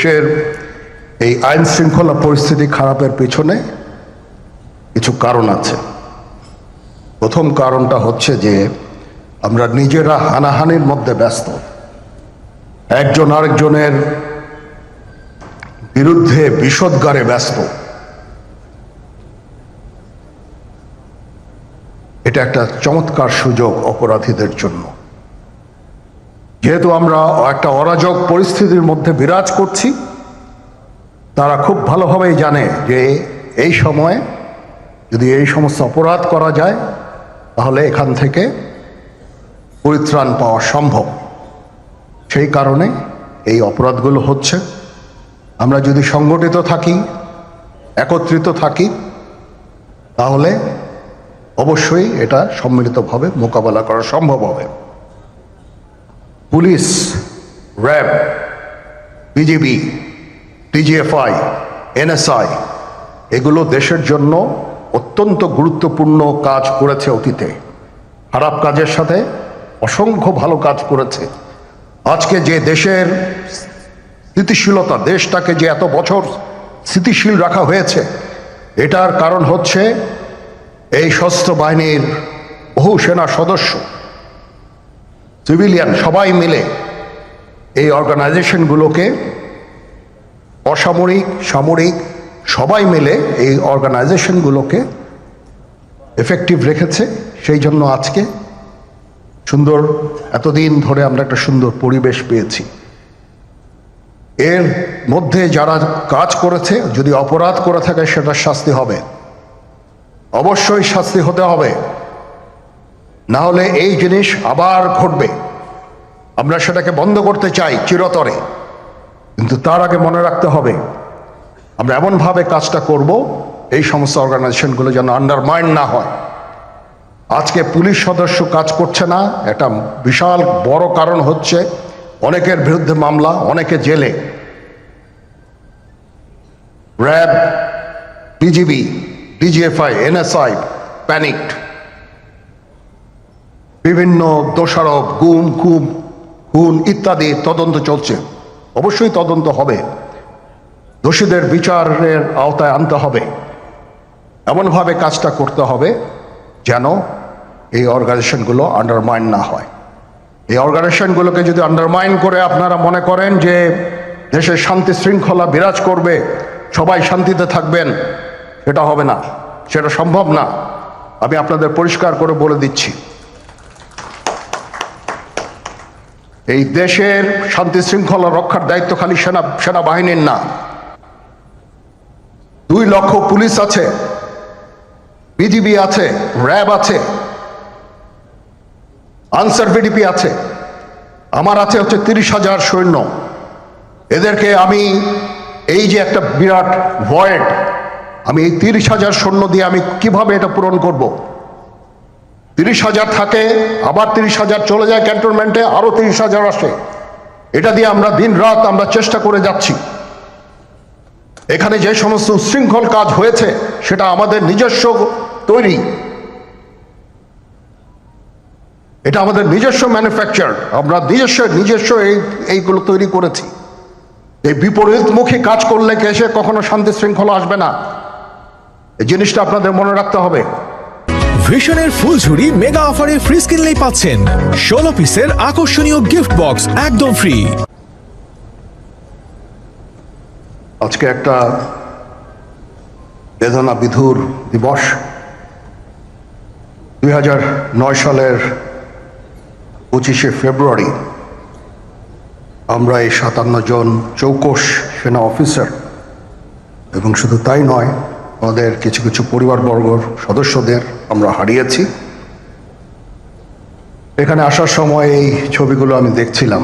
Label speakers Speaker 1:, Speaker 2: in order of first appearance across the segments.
Speaker 1: দেশের এই আইন শৃঙ্খলা পরিস্থিতি খারাপের পেছনে কিছু কারণ আছে। প্রথম কারণটা হচ্ছে যে আমরা নিজেরা হানাহানির মধ্যে ব্যস্ত, একজন আরেকজনের বিরুদ্ধে বিষোদ্গারে ব্যস্ত। এটা একটা চমৎকার সুযোগ অপরাধীদের জন্য। যেহেতু আমরা একটা অরাজক পরিস্থিতির মধ্যে বিরাজ করছি, তারা খুব ভালোভাবেই জানে যে এই সময়ে যদি এই সমস্ত অপরাধ করা যায় তাহলে এখান থেকে পরিত্রাণ পাওয়া সম্ভব। সেই কারণে এই অপরাধগুলো হচ্ছে। আমরা যদি সংগঠিত থাকি, একত্রিত থাকি, তাহলে অবশ্যই এটা সম্মিলিতভাবে মোকাবেলা করা সম্ভব হবে। Police, RAB, BGB, DGFI, NSI এগুলো দেশের জন্য অত্যন্ত গুরুত্বপূর্ণ কাজ করেছে অতীতে। খারাপ কাজের সাথে অসংখ্য ভালো কাজ করেছে। আজকে যে দেশের স্থিতিশীলতা, দেশটাকে যে এত বছর স্থিতিশীল রাখা হয়েছে, এটার কারণ হচ্ছে এই সশস্ত্র বাহিনীর বহু সেনা সদস্য, সিভিলিয়ান সবাই মিলে এই অর্গানাইজেশনগুলোকে, অসামরিক, সামরিক সবাই মিলে এই অর্গানাইজেশনগুলোকে এফেক্টিভ রেখেছে। সেই জন্য আজকে সুন্দর, এতদিন ধরে আমরা একটা সুন্দর পরিবেশ পেয়েছি। এর মধ্যে যারা কাজ করেছে, যদি অপরাধ করে থাকে সেটার শাস্তি হবে, অবশ্যই শাস্তি হতে হবে, না হলে এই জিনিস আবার ঘটবে। আমরা সেটাকে বন্ধ করতে চাই চিরতরে, কিন্তু তার আগে মনে রাখতে হবে আমরা এমনভাবে কাজটা করব এই সমস্ত অর্গানাইজেশনগুলো যেন আন্ডারমাইন না হয়। আজকে পুলিশ সদস্য কাজ করছে না, এটা বিশাল বড় কারণ হচ্ছে অনেকের বিরুদ্ধে মামলা, অনেকে জেলে। RAB, BGB, DGFI, NSI panicked. বিভিন্ন দোষারোপ, গুম, খুন ইত্যাদি তদন্ত চলছে। অবশ্যই তদন্ত হবে, দোষীদের বিচারের আওতায় আনতে হবে। এমনভাবে কাজটা করতে হবে যেন এই অর্গানাইজেশনগুলো আন্ডারমাইন না হয়। এই অর্গানাইজেশনগুলোকে যদি আন্ডারমাইন করে আপনারা মনে করেন যে দেশের শান্তি শৃঙ্খলা বিরাজ করবে, সবাই শান্তিতে থাকবেন, সেটা হবে না, সেটা সম্ভব না। আমি আপনাদের পরিষ্কার করে বলে দিচ্ছি, এই দেশের শান্তি শৃঙ্খলা রক্ষার দায়িত্ব খালি সেনাবাহিনীর না। 2 লক্ষ পুলিশ আছে, বিজিবি আছে, র্যাব আছে, আনসার বিডিপি আছে, আমার আছে হচ্ছে 30,000 সৈন্য। এদেরকে আমি এই যে একটা বিরাট ভয়েড, আমি এই 30,000 সৈন্য দিয়ে আমি কিভাবে এটা পূরণ করব? 30,000 থাকে, আবার 30,000 চলে যায় ক্যান্টনমেন্টে, আরো 30,000 আসে। এটা দিয়ে আমরা দিন রাত আমরা চেষ্টা করে যাচ্ছি। এখানে যে সমস্ত উচ্ছৃঙ্খল কাজ হয়েছে সেটা আমাদের নিজস্ব তৈরি, এটা আমাদের নিজস্ব ম্যানুফ্যাকচার, আমরা নিজস্ব এইগুলো তৈরি করেছি। এই বিপরীতমুখী কাজ করলে এসে কখনো শান্তি শৃঙ্খলা আসবে না, এই জিনিসটা আপনাদের মনে রাখতে হবে।
Speaker 2: ভিশনের ফুলঝুরি মেগা অফারে ফ্রি কিনলেই পাচ্ছেন 16 পিসের আকর্ষণীয় গিফট বক্স একদম ফ্রি।
Speaker 1: আজকে একটা বেদনা বিধুর দিবস। 2009 সালের 25শে ফেব্রুয়ারি আমরা এই 57 জন চৌকস সেনা অফিসার, এবং শুধু তাই নয়, আমাদের কিছু কিছু পরিবারবর্গর সদস্যদের আমরা হারিয়েছি। এখানে আসার সময় এই ছবিগুলো আমি দেখছিলাম।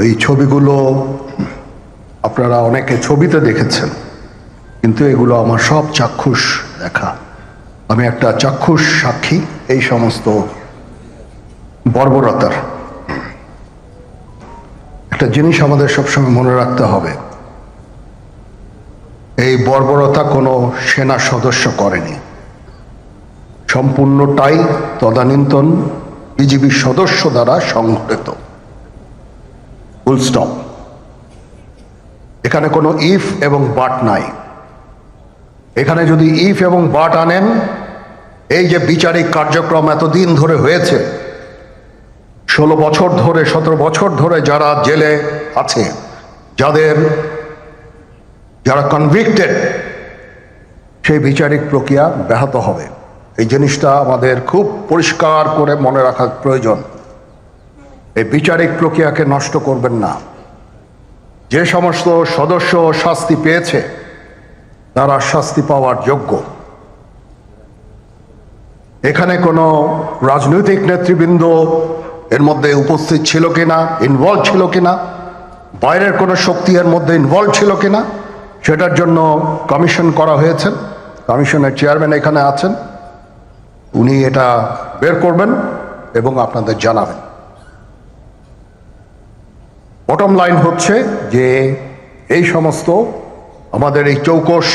Speaker 1: এই ছবিগুলো আপনারা অনেকে ছবিতে দেখেছেন, কিন্তু এগুলো আমার সব চাক্ষুষ দেখা। আমি একটা চাক্ষুষ সাক্ষী এই সমস্ত বর্বরতার। একটা জিনিস আমাদের সবসময় মনে রাখতে হবে, এই বর্বরতা কোনো সেনা সদস্য করেনি, সম্পূর্ণটাই তদানীন্তন বিজিবি সদস্য দ্বারা সংঘটিত। Full stop. এখানে কোনো ইফ এবং বাট নাই। এখানে যদি ইফ এবং বাট আনেন, এই যে বিচারিক কার্যক্রম এতদিন ধরে হয়েছে, 16 বছর ধরে 17 বছর ধরে যারা জেলে আছে, যারা কনভিক্টেড, সেই বিচারিক প্রক্রিয়া ব্যাহত হবে। এই জিনিসটা আমাদের খুব পরিষ্কার করে মনে রাখা প্রয়োজন। এই বিচারিক প্রক্রিয়াকে নষ্ট করবেন না। যে সমস্ত সদস্য শাস্তি পেয়েছে তারা শাস্তি পাওয়ার যোগ্য। এখানে কোনো রাজনৈতিক নেতৃবৃন্দ এর মধ্যে উপস্থিত ছিল কিনা, ইনভলভ ছিল কিনা, বাইরের কোনো শক্তি এর মধ্যে ইনভলভ ছিল কিনা, সেটার জন্য কমিশন করা হয়েছে। কমিশনের চেয়ারম্যান এখানে আছেন, উনি এটা বের করবেন এবং আপনাদের জানাবেন। বটম লাইন হচ্ছে যে এই সমস্ত আমাদের এই চৌকস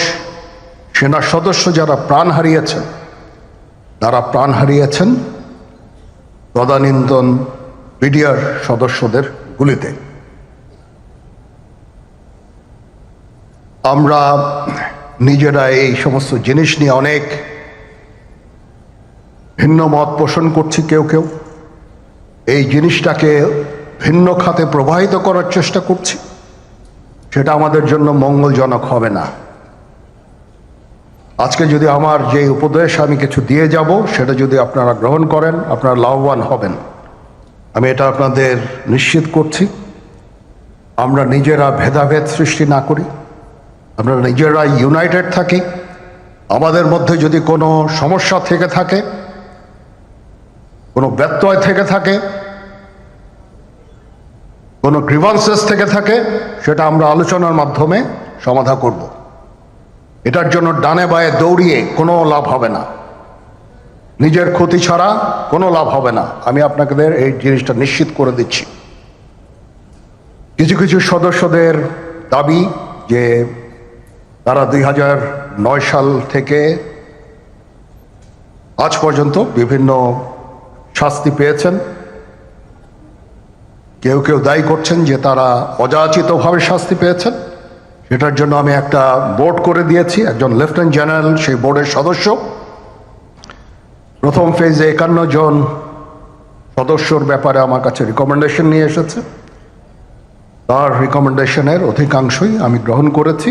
Speaker 1: সেনা সদস্য যারা প্রাণ হারিয়েছেন, তারা প্রাণ হারিয়েছেন তদানীন্তন বিডিআর সদস্যদের গুলিতে। আমরা নিজেরা এই সমস্ত জিনিস নিয়ে অনেক ভিন্ন মত পোষণ করছি। কেউ কেউ এই জিনিসটাকে ভিন্ন খাতে প্রবাহিত করার চেষ্টা করছি। সেটা আমাদের জন্য মঙ্গলজনক হবে না। আজকে যদি আমার যে উপদেশ আমি কিছু দিয়ে যাব, সেটা যদি আপনারা গ্রহণ করেন, আপনারা লাভবান হবেন, আমি এটা আপনাদের নিশ্চিত করছি। আমরা নিজেরা ভেদাভেদ সৃষ্টি না করি, আমরা নিজেরা ইউনাইটেড থাকি। আমাদের মধ্যে যদি কোনো সমস্যা থেকে থাকে, কোনো ব্যত্যয় থেকে থাকে, কোনো গ্রিভান্সেস থেকে থাকে, সেটা আমরা আলোচনার মাধ্যমে সমাধান করব। এটার জন্য ডানে বায়ে দৌড়িয়ে কোনো লাভ হবে না, নিজের ক্ষতি ছাড়া কোনো লাভ হবে না। আমি আপনাদের এই জিনিসটা নিশ্চিত করে দিচ্ছি। কিছু কিছু সদস্যদের দাবি যে তারা 2009 সাল থেকে আজ পর্যন্ত বিভিন্ন শাস্তি পেয়েছেন। কেউ কেউ দায়ী করছেন যে তারা অযাচিতভাবে শাস্তি পেয়েছেন। সেটার জন্য আমি একটা বোর্ড করে দিয়েছি, একজন লেফটেন্যান্ট জেনারেল সেই বোর্ডের সদস্য। প্রথম ফেজে 51 জন সদস্যর ব্যাপারে আমার কাছে রিকমেন্ডেশন নিয়ে এসেছে। তার রিকমেন্ডেশনের অধিকাংশই আমি গ্রহণ করেছি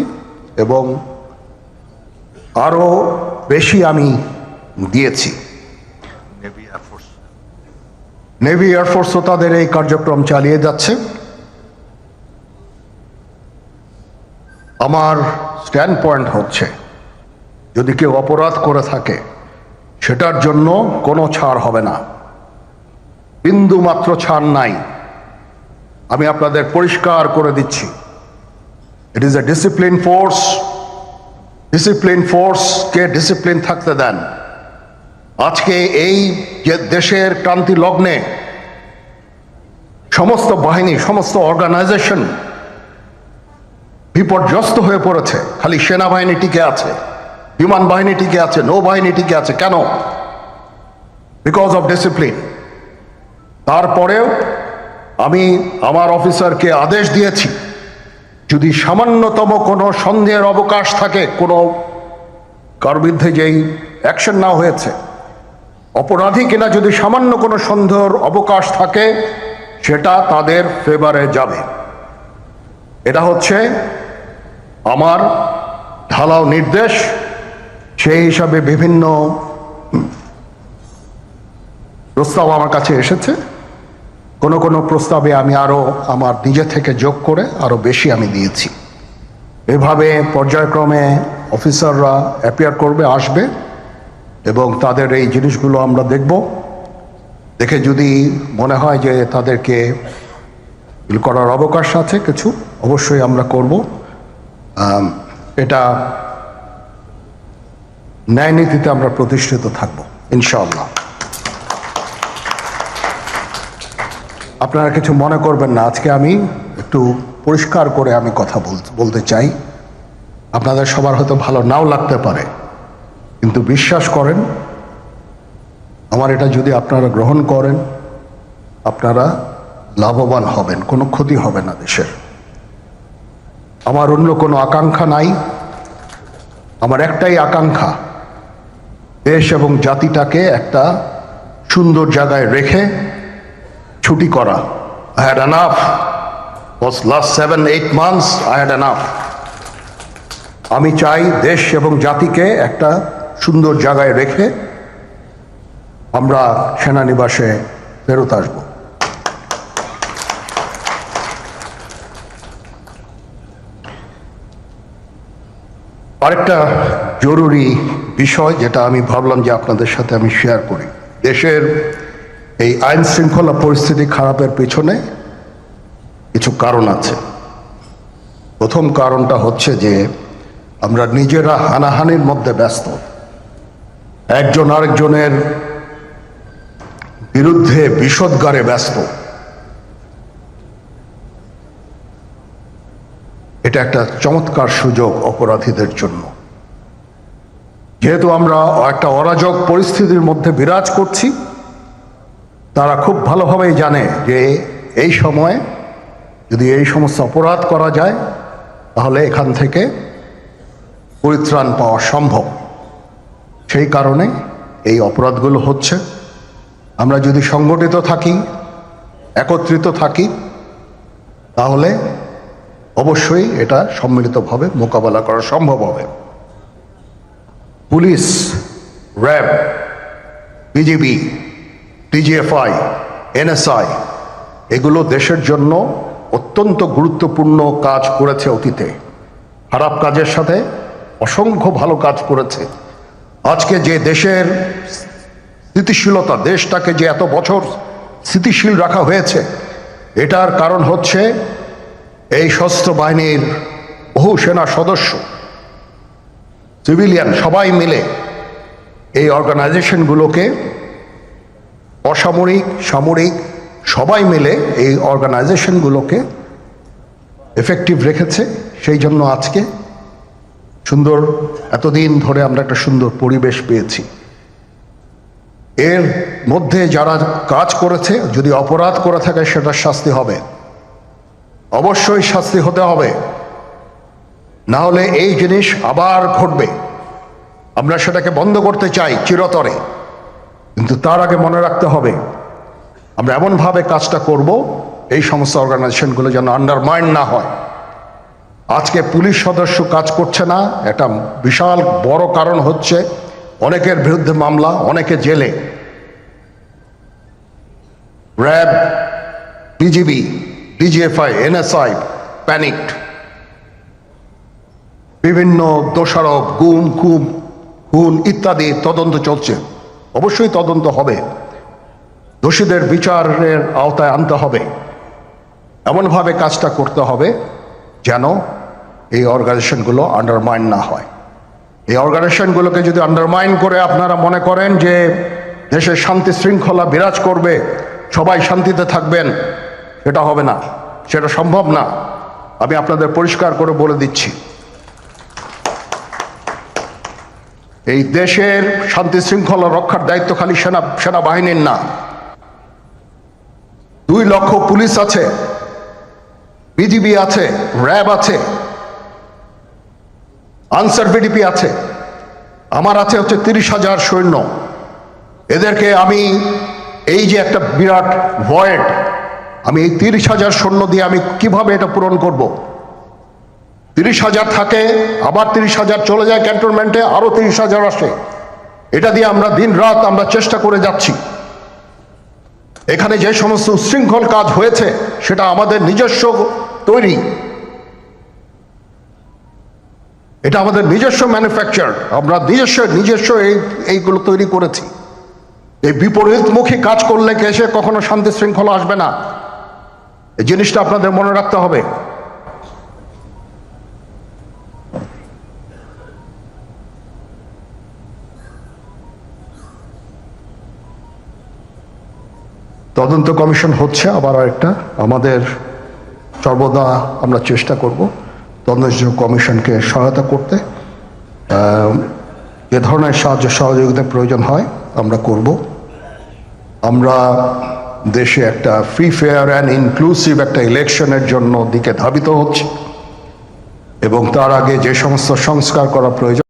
Speaker 1: এবং আরও বেশি আমি দিয়েছি। নেভি এয়ারফোর্সও তাদের এই কার্যক্রম চালিয়ে যাচ্ছে। আমার স্ট্যান্ড পয়েন্ট হচ্ছে, যদি কেউ অপরাধ করে থাকে সেটার জন্য কোনো ছাড় হবে না, বিন্দু মাত্র ছাড় নাই। আমি আপনাদের পরিষ্কার করে দিচ্ছি, it is a discipline force. Discipline ফোর্সকে ডিসিপ্লিন থাকতে দেন। আজকে এই যে দেশের ক্রান্তি লগ্নে সমস্ত বাহিনী, সমস্ত অর্গানাইজেশন বিপর্যস্ত হয়ে পড়েছে। খালি সেনাবাহিনী টিকে আছে, বিমান বাহিনী টিকে আছে, নৌবাহিনী টিকে আছে। কেন? Because of discipline. তারপরেও আমি আমার অফিসারকে আদেশ দিয়েছি, যদি সামান্যতম কোনো সন্দেহের অবকাশ থাকে, কোনো কার বিরুদ্ধে যেই অ্যাকশন না হয়েছে, অপরাধী কিনা যদি সামান্য কোনো সন্দেহের অবকাশ থাকে, সেটা তাদের ফেভারে যাবে। এটা হচ্ছে আমার ঢালাও নির্দেশ। সেই হিসাবে বিভিন্ন প্রস্তাব আমার কাছে এসেছে। কোনো কোনো প্রস্তাবে আমি আরও আমার নিজে থেকে যোগ করে আরও বেশি আমি দিয়েছি। এভাবে পর্যায়ক্রমে অফিসাররা অ্যাপিয়ার করবে, আসবে এবং তাদের এই জিনিসগুলো আমরা দেখব। দেখে যদি মনে হয় যে তাদেরকে করার অবকাশ আছে কিছু, অবশ্যই আমরা করব। এটা ন্যায় নীতিতে আমরা প্রতিষ্ঠিত থাকব ইনশাআল্লাহ। আপনারা কিছু মনে করবেন না, আজকে আমি একটু পরিষ্কার করে আমি কথা বলতে চাই। আপনাদের সবার হয়তো ভালো নাও লাগতে পারে, কিন্তু বিশ্বাস করেন, আমার এটা যদি আপনারা গ্রহণ করেন, আপনারা লাভবান হবেন, কোনো ক্ষতি হবে না দেশের। আমার অন্য কোনো আকাঙ্ক্ষা নাই। আমার একটাই আকাঙ্ক্ষা, দেশ এবং জাতিটাকে একটা সুন্দর জায়গায় রেখে ছুটি করা। I had enough. Was last 7-8 months I had enough. আমি চাই দেশ এবং জাতিকে একটা সুন্দর জায়গায় রেখে আমরা সেনানিবাসে ফেরত আসব। আরেকটা জরুরি বিষয় যেটা আমি ভাবলাম যে আপনাদের সাথে আমি শেয়ার করি। দেশের এই আইন শৃঙ্খলা পরিস্থিতি খারাপের পেছনে কিছু কারণ আছে। প্রথম কারণটা হচ্ছে যে আমরা নিজেরা হানাহানির মধ্যে ব্যস্ত, একজন আরেকজনের বিরুদ্ধে বিষোদ্গারে ব্যস্ত। এটা একটা চমৎকার সুযোগ অপরাধীদের জন্য। যেহেতু আমরা একটা অরাজক পরিস্থিতির মধ্যে বিরাজ করছি, তারা খুব ভালোভাবেই জানে যে এই সময়ে যদি এই সমস্ত অপরাধ করা যায় তাহলে এখান থেকে পরিত্রাণ পাওয়া সম্ভব। সেই কারণে এই অপরাধগুলো হচ্ছে। আমরা যদি সংগঠিত থাকি, একত্রিত থাকি, তাহলে অবশ্যই এটা সম্মিলিতভাবে মোকাবেলা করা সম্ভব হবে। Police, RAB, BGB, DGFI, NSI এগুলো দেশের জন্য অত্যন্ত গুরুত্বপূর্ণ কাজ করেছে অতীতে। খারাপ কাজের সাথে অসংখ্য ভালো কাজ করেছে। আজকে যে দেশের স্থিতিশীলতা, দেশটাকে যে এত বছর স্থিতিশীল রাখা হয়েছে, এটার কারণ হচ্ছে এই সশস্ত্র বাহিনীর বহু সেনা সদস্য, সিভিলিয়ান সবাই মিলে এই অর্গানাইজেশনগুলোকে, অসামরিক সামরিক সবাই মিলে এই অর্গানাইজেশনগুলোকে এফেক্টিভ রেখেছে। সেই জন্য আজকে সুন্দর, এতদিন ধরে আমরা একটা সুন্দর পরিবেশ পেয়েছি। এর মধ্যে যারা কাজ করেছে, যদি অপরাধ করে থাকে সেটার শাস্তি হবে, অবশ্যই শাস্তি হতে হবে। না হলে এই জিনিস আবার ঘটবে। আমরা সেটাকে বন্ধ করতে চাই চিরতরে, কিন্তু তার আগে মনে রাখতে হবে আমরা এমনভাবে কাজটা করব এই সমস্ত অর্গানাইজেশনগুলো যেন আন্ডারমাইন না হয়। আজকে পুলিশ সদস্য কাজ করছে না, এটা বিশাল বড় কারণ হচ্ছে অনেকের বিরুদ্ধে মামলা, অনেকে জেলে। RAB, BGB, DGFI, NSI panicked. বিভিন্ন দোষারোপ, গুম, খুন ইত্যাদি তদন্ত চলছে। অবশ্যই তদন্ত হবে, দোষীদের বিচারের আওতায় আনতে হবে। এমনভাবে কাজটা করতে হবে যেন এই অর্গানাইজেশনগুলো আন্ডারমাইন না হয়। এই অর্গানাইজেশনগুলোকে যদি আন্ডারমাইন করে আপনারা মনে করেন যে দেশের শান্তি শৃঙ্খলা বিরাজ করবে, সবাই শান্তিতে থাকবেন, সেটা হবে না, সেটা সম্ভব না। আমি আপনাদের পরিষ্কার করে বলে দিচ্ছি, এই দেশের শান্তি শৃঙ্খলা রক্ষার দায়িত্ব খালি সেনাবাহিনীর না। 2 লক্ষ পুলিশ আছে, বিজিবি আছে, র্যাব আছে, আনসার বিডিপি আছে, আমার আছে হচ্ছে 30,000 সৈন্য। এদেরকে আমি এই যে একটা বিরাট ভয়েড, আমি এই 30,000 সৈন্য দিয়ে আমি কিভাবে এটা পূরণ করব? 30,000 থাকে, আবার 30,000 চলে যায় ক্যান্টনমেন্টে, আরো 30,000 আসে। এটা দিয়ে আমরা দিন রাত আমরা চেষ্টা করে যাচ্ছি। এখানে যে সমস্ত উচ্ছৃঙ্খল কাজ হয়েছে সেটা আমাদের নিজস্ব তৈরি, এটা আমাদের নিজস্ব ম্যানুফ্যাকচার, আমরা নিজস্ব এইগুলো তৈরি করেছি। এই বিপরীতমুখী কাজ করলে এসে কখনো শান্তি শৃঙ্খলা আসবে না। এই জিনিসটা আপনাদের মনে রাখতে হবে। তদন্ত কমিশন হচ্ছে, আবার আরেকটা আমাদের সর্বদা আমরা চেষ্টা করব তদন্ত কমিশনকে সহায়তা করতে। যে ধরনের সাহায্য সহযোগিতার প্রয়োজন হয় আমরা করব। আমরা দেশে একটা ফ্রি ফেয়ার অ্যান্ড ইনক্লুসিভ একটা ইলেকশনের জন্য দিকে ধাবিত হচ্ছে এবং তার আগে যে সমস্ত সংস্কার করা প্রয়োজন